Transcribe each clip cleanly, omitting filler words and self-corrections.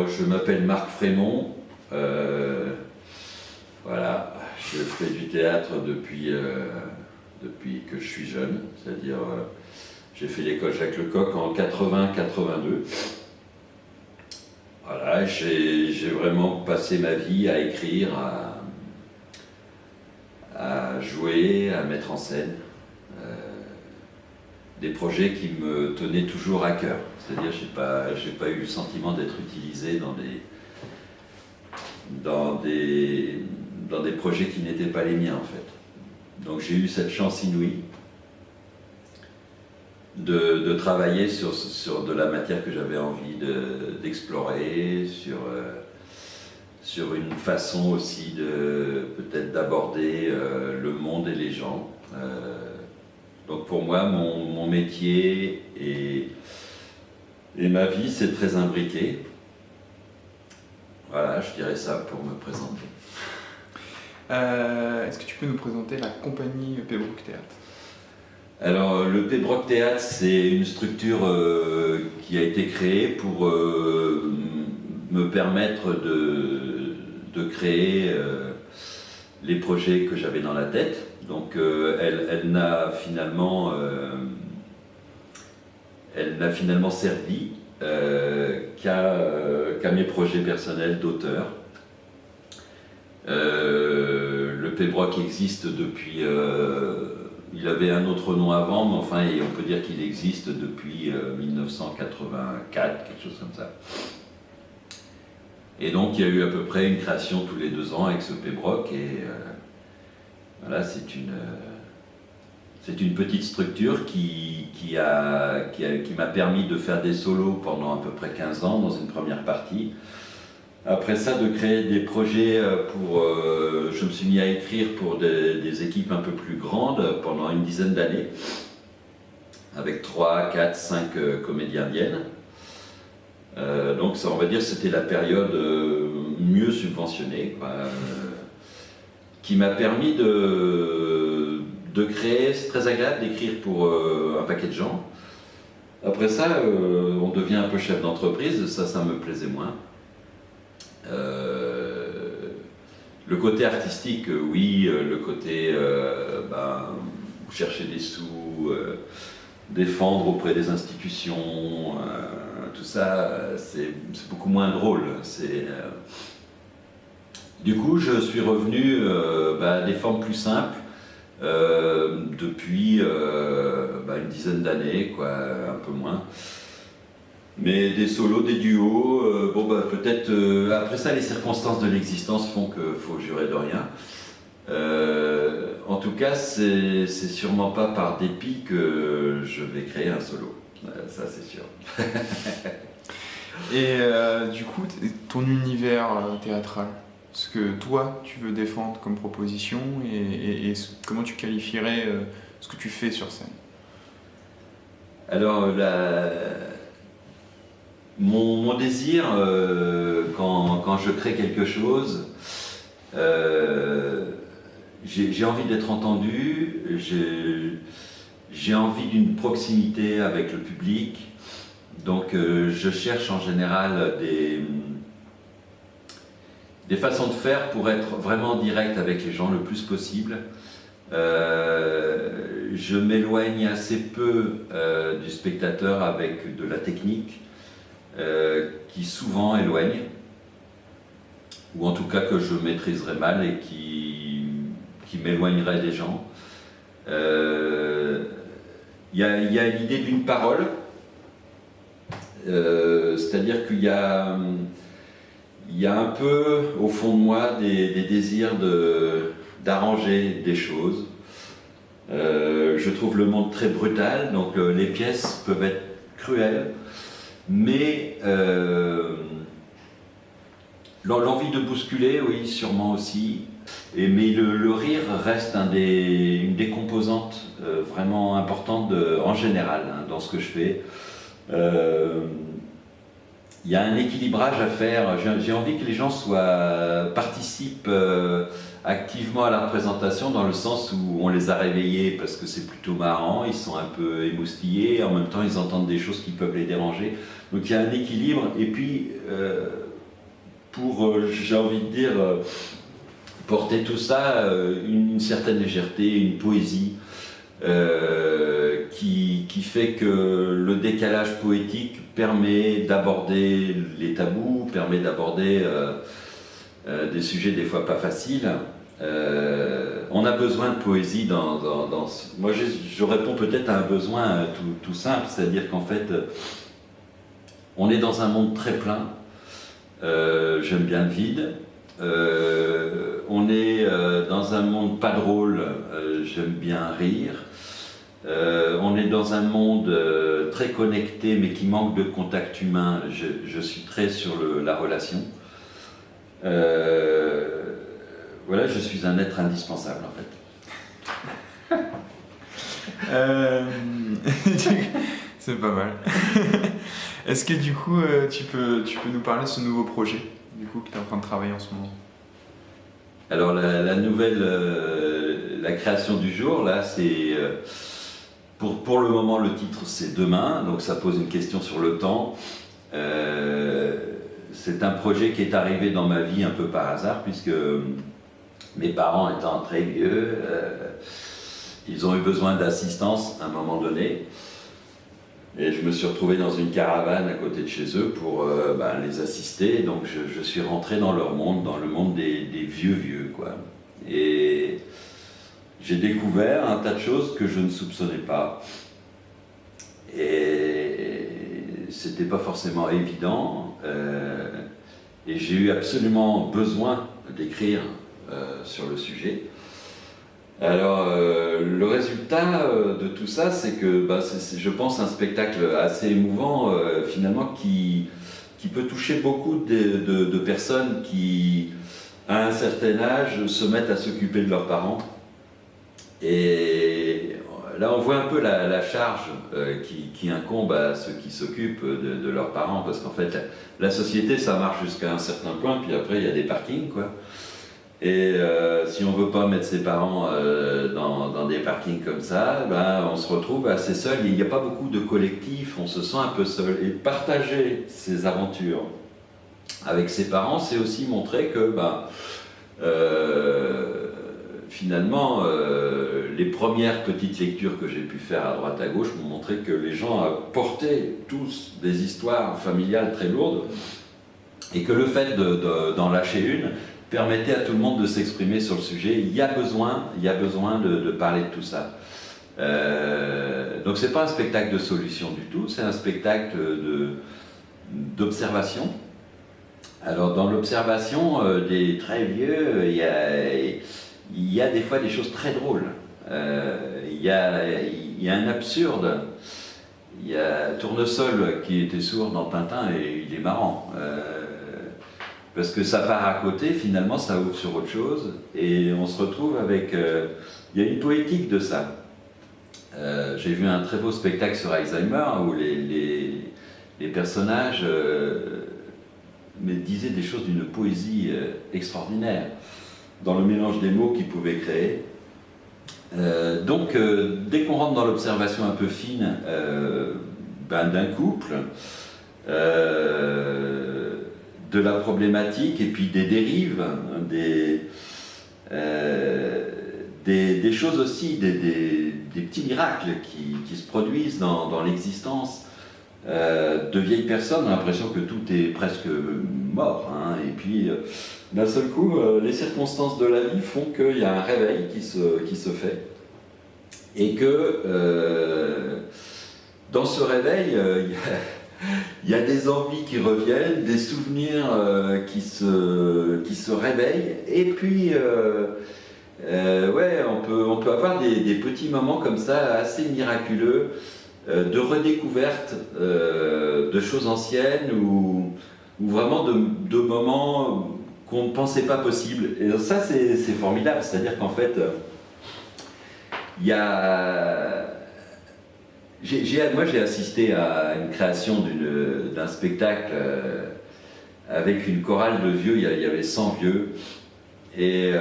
Je m'appelle Marc Frémont, voilà, je fais du théâtre depuis que je suis jeune, c'est-à-dire j'ai fait l'école Jacques Lecoq en 80-82. Voilà, j'ai vraiment passé ma vie à écrire, à jouer, à mettre en scène des projets qui me tenaient toujours à cœur. C'est-à-dire j'ai pas eu le sentiment d'être utilisé dans des projets qui n'étaient pas les miens en fait. Donc j'ai eu cette chance inouïe de travailler sur de la matière que j'avais envie d'explorer, sur une façon aussi peut-être d'aborder le monde et les gens. Donc pour moi, mon métier et ma vie, c'est très imbriqué. Voilà, je dirais ça pour me présenter. Est-ce que tu peux nous présenter la compagnie Pébroc Théâtre? Alors, le Pébroc Théâtre, c'est une structure qui a été créée pour me permettre de créer les projets que j'avais dans la tête. Donc, elle n'a finalement servi qu'à mes projets personnels d'auteur. Le Pébroc existe depuis... il avait un autre nom avant, mais enfin, on peut dire qu'il existe depuis 1984, quelque chose comme ça. Et donc, il y a eu à peu près une création tous les 2 ans avec ce Pébroc, et voilà, c'est une petite structure qui m'a permis de faire des solos pendant à peu près 15 ans dans une première partie. Après ça, de créer des projets je me suis mis à écrire pour des équipes un peu plus grandes pendant une dizaine d'années, avec 3, 4, 5 comédiennes. Donc ça, on va dire, c'était la période mieux subventionnée, quoi, qui m'a permis de créer. C'est très agréable d'écrire pour un paquet de gens. Après ça, on devient un peu chef d'entreprise, ça me plaisait moins. Le côté artistique, oui, le côté chercher des sous, défendre auprès des institutions, tout ça, c'est beaucoup moins drôle. Du coup, je suis revenu à des formes plus simples depuis une dizaine d'années, quoi, un peu moins. Mais des solos, des duos, peut-être après ça les circonstances de l'existence font qu'il faut jurer de rien. En tout cas, c'est sûrement pas par dépit que je vais créer un solo, ça c'est sûr. Et du coup, ton univers théâtral, ce que toi tu veux défendre comme proposition et comment tu qualifierais ce que tu fais sur scène? Alors, mon désir, quand je crée quelque chose, j'ai envie d'être entendu, j'ai envie d'une proximité avec le public, donc je cherche en général des façons de faire pour être vraiment direct avec les gens le plus possible. Je m'éloigne assez peu du spectateur avec de la technique, qui souvent éloigne, ou en tout cas que je maîtriserais mal et qui m'éloignerait des gens. Il y a l'idée d'une parole, c'est-à-dire qu'il y a un peu au fond de moi des désirs d'arranger des choses. Je trouve le monde très brutal, donc les pièces peuvent être cruelles, mais l'envie de bousculer, oui, sûrement aussi. Mais le rire reste une des composantes vraiment importantes en général dans ce que je fais. Il y a un équilibrage à faire. J'ai envie que les gens participent activement à la représentation, dans le sens où on les a réveillés parce que c'est plutôt marrant, ils sont un peu émoustillés, en même temps ils entendent des choses qui peuvent les déranger. Donc il y a un équilibre, et puis pour j'ai envie de dire, porter tout ça, une certaine légèreté, une poésie, qui fait que le décalage poétique permet d'aborder les tabous, permet d'aborder des sujets des fois pas faciles. On a besoin de poésie moi je réponds peut-être à un besoin tout simple, c'est-à-dire qu'en fait on est dans un monde très plein, j'aime bien le vide, on est dans un monde pas drôle, j'aime bien rire, on est dans un monde très connecté mais qui manque de contact humain, je suis très sur la relation. Voilà, je suis un être indispensable en fait. C'est pas mal. Est-ce que du coup, tu peux nous parler de ce nouveau projet du coup, que tu es en train de travailler en ce moment? Alors la nouvelle, la création du jour, là, c'est... pour le moment, le titre, c'est Demain, donc ça pose une question sur le temps. C'est un projet qui est arrivé dans ma vie un peu par hasard, puisque mes parents étant très vieux, ils ont eu besoin d'assistance à un moment donné. Et je me suis retrouvé dans une caravane à côté de chez eux pour les assister. Donc je suis rentré dans leur monde, dans le monde des vieux, quoi. Et j'ai découvert un tas de choses que je ne soupçonnais pas. Et c'était pas forcément évident. Et j'ai eu absolument besoin d'écrire sur le sujet. Alors, le résultat de tout ça, c'est que c'est, je pense, un spectacle assez émouvant, finalement, qui peut toucher beaucoup de personnes qui, à un certain âge, se mettent à s'occuper de leurs parents. Et là, on voit un peu la charge qui incombe à ceux qui s'occupent de leurs parents, parce qu'en fait, la société, ça marche jusqu'à un certain point, puis après, il y a des parkings, quoi. Et si on ne veut pas mettre ses parents dans des parkings comme ça, on se retrouve assez seul. Il n'y a pas beaucoup de collectifs, on se sent un peu seul. Et partager ses aventures avec ses parents, c'est aussi montrer que finalement, les premières petites lectures que j'ai pu faire à droite à gauche m'ont montré que les gens portaient tous des histoires familiales très lourdes et que le fait d'en lâcher une permettait à tout le monde de s'exprimer sur le sujet. Il y a besoin de parler de tout ça. Donc c'est pas un spectacle de solution du tout, c'est un spectacle d'observation. Alors dans l'observation des très vieux, il y a des fois des choses très drôles. Il y a un absurde. Il y a Tournesol qui était sourd dans Tintin et il est marrant. Parce que ça part à côté, finalement ça ouvre sur autre chose, et on se retrouve avec... il y a une poétique de ça. J'ai vu un très beau spectacle sur Alzheimer, où les personnages disaient des choses d'une poésie extraordinaire, dans le mélange des mots qu'ils pouvaient créer. Donc, dès qu'on rentre dans l'observation un peu fine d'un couple, de la problématique et puis des dérives, des choses aussi, des petits miracles qui se produisent dans l'existence de vieilles personnes. On a l'impression que tout est presque mort, hein, et puis d'un seul coup, les circonstances de la vie font qu'il y a un réveil qui se fait, et que dans ce réveil, il y a des envies qui reviennent, des souvenirs qui se réveillent, et puis on peut avoir des petits moments comme ça assez miraculeux de redécouverte de choses anciennes, ou vraiment de moments qu'on ne pensait pas possibles. Et ça, c'est formidable, c'est-à-dire qu'en fait, il y a... Moi, j'ai assisté à une création d'un spectacle avec une chorale de vieux. Il y avait 100 vieux et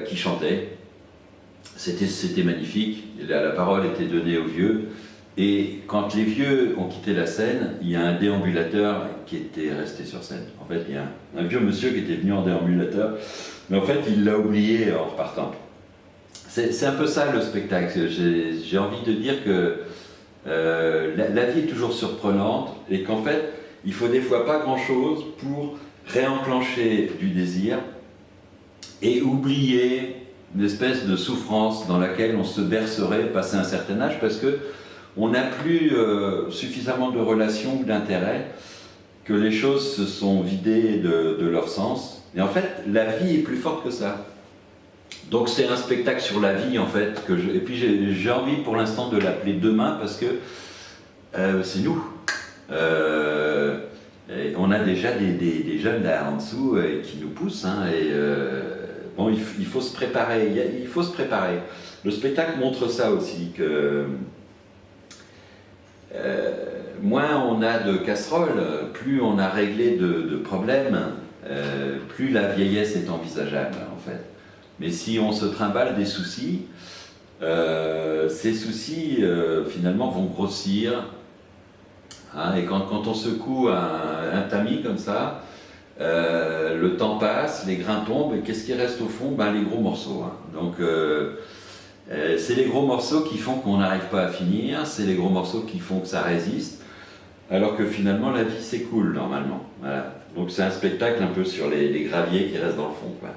qui chantaient. C'était magnifique. La parole était donnée aux vieux Et quand les vieux ont quitté la scène, il y a un déambulateur qui était resté sur scène. En fait, il y a un vieux monsieur qui était venu en déambulateur, mais en fait, il l'a oublié en repartant. C'est un peu ça le spectacle. J'ai envie de dire que la vie est toujours surprenante et qu'en fait, il faut des fois pas grand-chose pour réenclencher du désir et oublier une espèce de souffrance dans laquelle on se bercerait passé un certain âge parce que on n'a plus suffisamment de relations ou d'intérêt, que les choses se sont vidées de leur sens. Et en fait, la vie est plus forte que ça. Donc c'est un spectacle sur la vie en fait. Et puis j'ai envie pour l'instant de l'appeler Demain parce que c'est nous. Et on a déjà des jeunes là en dessous qui nous poussent. Hein, et bon, il faut se préparer. Il faut se préparer. Le spectacle montre ça aussi que moins on a de casseroles, plus on a réglé de problèmes, plus la vieillesse est envisageable en fait. Mais si on se trimballe des soucis, ces soucis finalement vont grossir. Hein, et quand on secoue un tamis comme ça, le temps passe, les grains tombent, et qu'est-ce qui reste au fond? Ben, les gros morceaux. Hein. Donc c'est les gros morceaux qui font qu'on n'arrive pas à finir, c'est les gros morceaux qui font que ça résiste, alors que finalement la vie s'écoule normalement. Voilà. Donc c'est un spectacle un peu sur les graviers qui restent dans le fond, quoi.